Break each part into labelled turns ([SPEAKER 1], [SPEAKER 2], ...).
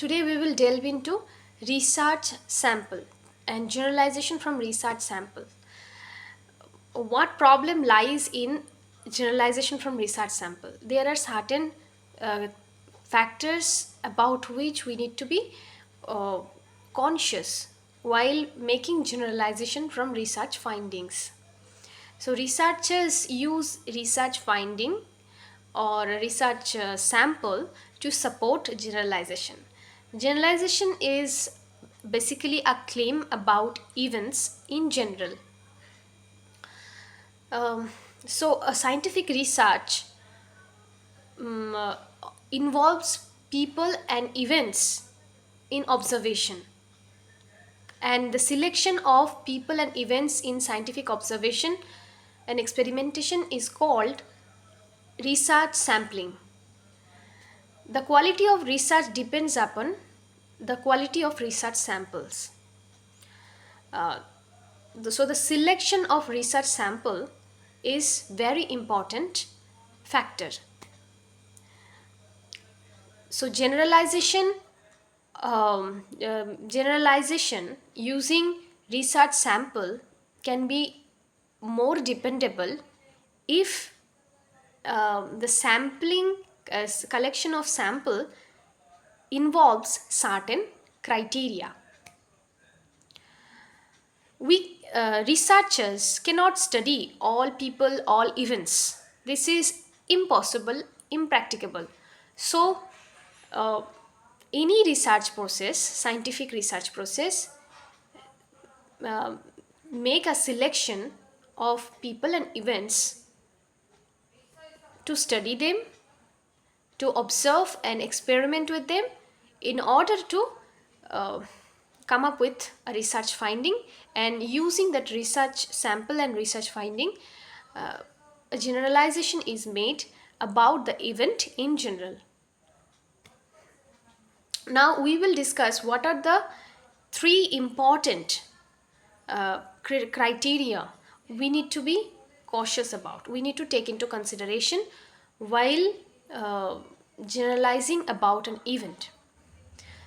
[SPEAKER 1] Today we will delve into research sample and generalization from research sample. What problem lies in generalization from research sample? There are certain uh, factors about which we need to be uh, conscious while making generalization from research findings. So researchers use research finding or a research sample to support generalization. Generalization is basically a claim about events in general. Um, so, a scientific research um, uh, involves people and events in observation, and the selection of people and events in scientific observation and experimentation is called research sampling. The quality of research depends upon the quality of research samples. Uh, so the selection of research sample is very important factor. So generalization using research sample can be more dependable if the sampling collection of sample involves certain criteria. We researchers cannot study all people, all events. This is impossible, impracticable. So, uh, any research process, scientific research process, uh, make a selection of people and events to study them, to observe and experiment with them in order to uh, come up with a research finding, and using that research sample and research finding, a generalization is made about the event in general. Now we will discuss what are the three important criteria we need to be cautious about, we need to take into consideration while uh, generalizing about an event.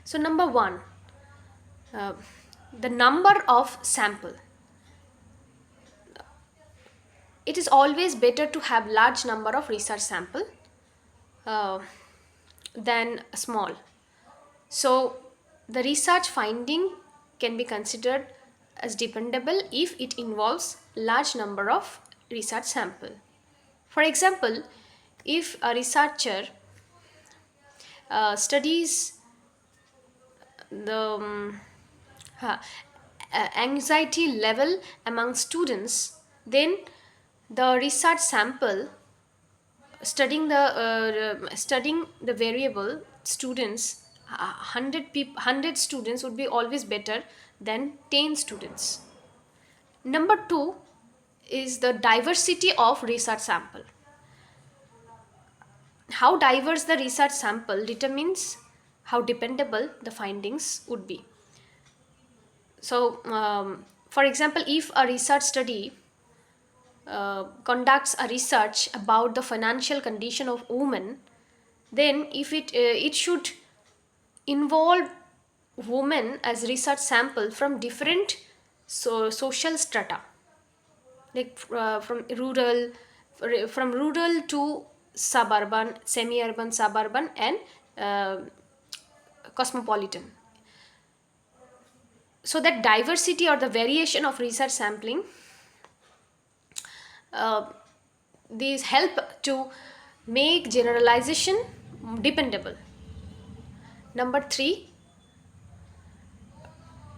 [SPEAKER 1] So number one, uh, the number of sample. It is always better to have large number of research sample uh, than small. So the research finding can be considered as dependable if it involves large number of research sample. For example, if a researcher studies the uh, anxiety level among students, then the research sample studying the variable students, 100 students would be always better than 10 students. Number 2 is the diversity of research sample. How diverse the research sample determines how dependable the findings would be. So for example, if a research study conducts a research about the financial condition of women, then if it should involve women as research sample from different social strata, like from rural to suburban, semi-urban, suburban, and uh, cosmopolitan. So that diversity or the variation of research sampling, uh, these help to make generalization dependable. Number 3,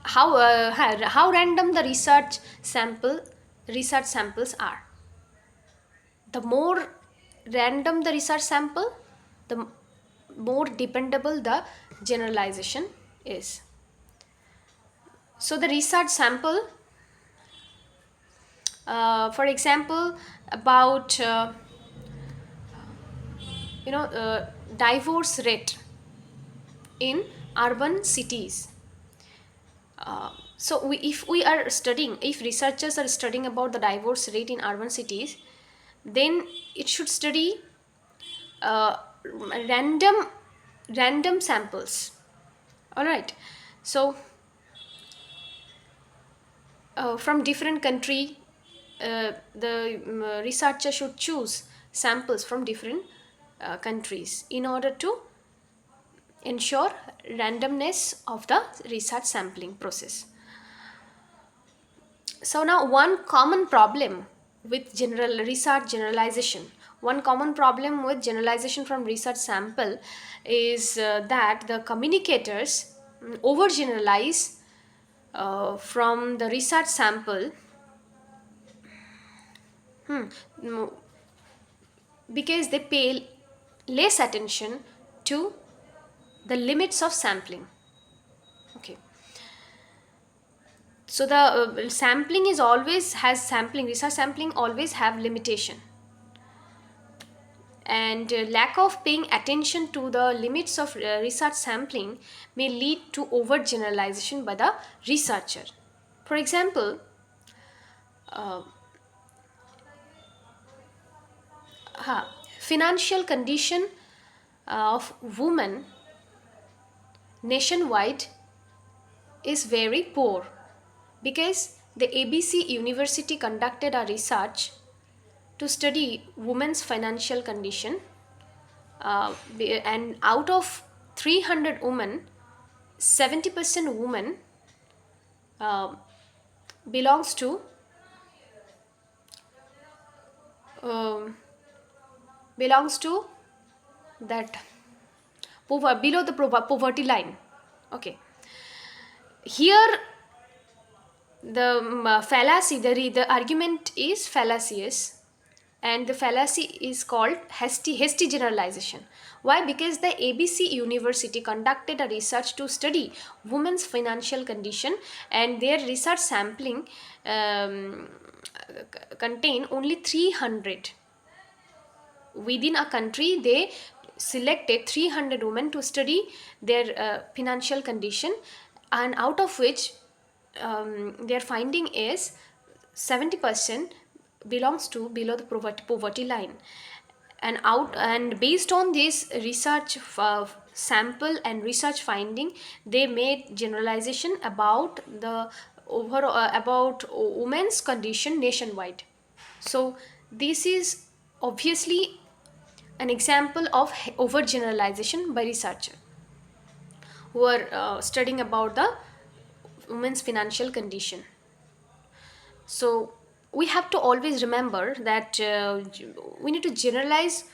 [SPEAKER 1] how random the research samples are. The more random the research sample, the more dependable the generalization is. So the research sample, for example, about divorce rate in urban cities. So if researchers are studying about the divorce rate in urban cities, then it should study uh, random samples. All right. So from different country, the researcher should choose samples from different countries in order to ensure randomness of the research sampling process. So now one common problem with general research generalization, one common problem with generalization from research sample is that the communicators overgeneralize from the research sample, mm, because they pay less attention to the limits of sampling. Okay, so the sampling is always has sampling research sampling always have limitation, and lack of paying attention to the limits of research sampling may lead to overgeneralization by the researcher. For example, uh, financial condition of women nationwide is very poor because the ABC University conducted a research to study women's financial condition, and out of 300 women, 70% women uh, belongs to um, belongs to that below the poverty line. Okay, here the fallacy, the argument is fallacious, and the fallacy is called hasty generalization. Why? Because the ABC University conducted a research to study women's financial condition, and their research sampling contain only 300. Within a country, they selected 300 women to study their financial condition, and out of which their finding is 70% belongs to below the poverty line. And based on this research sample and research finding, they made generalization about the overall about women's condition nationwide. So this is obviously an example of overgeneralization by researcher who are studying about the women's financial condition. So we have to always remember that we need to generalize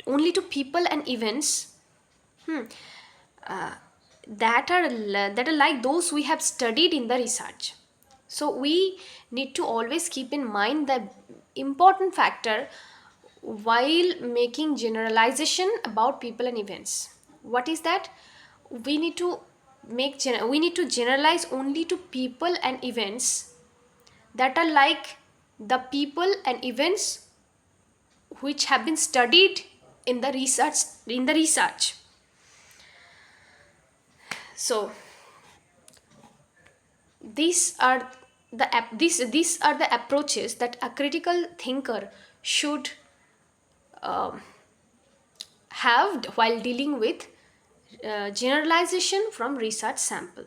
[SPEAKER 1] only to people and events that are like those we have studied in the research. So we need to always keep in mind the important factor while making generalization about people and events. What is that? We need to we need to generalize only to people and events that are like the people and events which have been studied in the research. So these are these are the approaches that a critical thinker should have while dealing with generalization from research sample.